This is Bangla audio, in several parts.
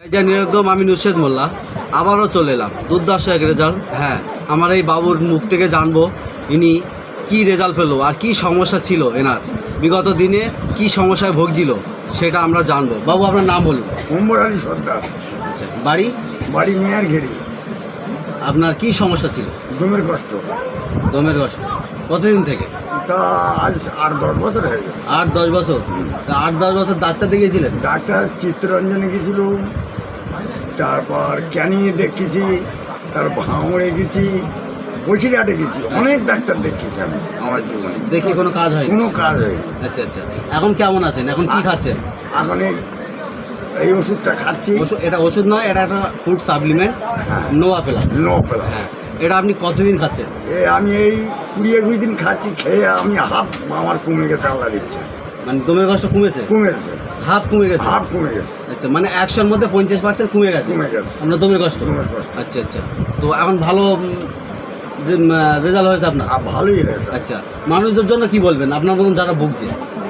জয় নিরুদ্যম, আমি নুরশেদ মোল্লা আবারও চলে এলাম। দুর্ধর্ষ এক রেজাল্ট। হ্যাঁ, আমার এই বাবুর মুখ থেকে জানবো ইনি কি রেজাল্ট পেলো আর কি সমস্যা ছিল এনার, বিগত দিনে কি সমস্যায় ভুগছিল সেটা আমরা জানবো। বাবু, আপনার নাম বলুন। মোহাম্মদ আলী সর্দার, আচ্ছা, বাড়ি? বাড়ি মেয়ার ঘেরি। আপনার কি সমস্যা ছিল? দমের কষ্ট। দমের কষ্ট কতদিন থেকে? তা আজ 8-10 বছর হয়ে গেছে। 8-10 বছর? তা 8-10 বছর ডাক্তার দেখিয়েছিলেন? ডাক্তার চিত্তরঞ্জনে গেছিল, তারপর ক্যানিংয়ে দেখেছি, তার ভাঙড়ে গেছি, বসিরহাটে গেছি, অনেক ডাক্তার দেখেছি আমি আমার জীবনে। দেখি কোনো কাজ হয়? কোনো কাজ হয়নি। আচ্ছা আচ্ছা, এখন কেমন আছেন? এখন কি খাচ্ছেন? এখন এই ওষুধটা খাচ্ছি। এটা ওষুধ নয়, এটা একটা ফুড সাপ্লিমেন্ট, নোয়া প্লাস। নো প্লাস। এটা আপনি কতদিন খাচ্ছেন? আমি এই 20-21 দিন খাচ্ছি, খেয়ে আমি হাফ আমার কমে গেছে, আল্লাহ দিচ্ছে। মানে দমের কষ্ট কমেছে? কমেছে, হাফ কমে গেছে? হাফ কমে গেছে। আচ্ছা, মানে 100-র মধ্যে 50% কমে গেছে কমে গেছে আপনার দমের কষ্ট? দমের কষ্ট। আচ্ছা আচ্ছা, তো এখন ভালো রেজাল্ট হয়েছে আপনার? ভালোই হয়েছে। আচ্ছা, মানুষদের জন্য কি বলবেন আপনার মতন যারা ভুগছে?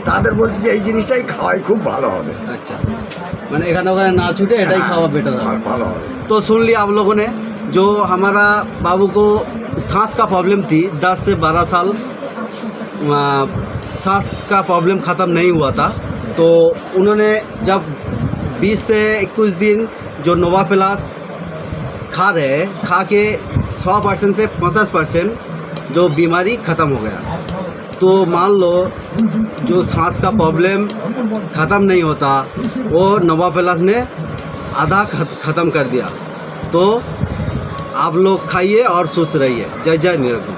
তাদের বলতে যে এই জিনিসটাই খাওয়াই খুব ভালো হবে। अच्छा, मैंने एखाने वगैरह ना छूटे एटा ही खावा बेटर है। ভালো হবে। तो सुन लिया आप लोगों ने, जो हमारा बाबू को सांस का प्रॉब्लम थी 10 से 12 साल, सांस का प्रॉब्लम ख़त्म नहीं हुआ था। तो उन्होंने जब 20 से 21 दिन जो नोवा प्लस खा रहे हैं, खा के 100% से 50% जो बीमारी ख़त्म हो गया। तो मान लो जो सांस का प्रॉब्लम ख़त्म नहीं होता, वो नोवा प्लस ने आधा ख़त्म कर दिया। तो आप लोग खाइए और सुस्त रहिए। जय जय निरंतर।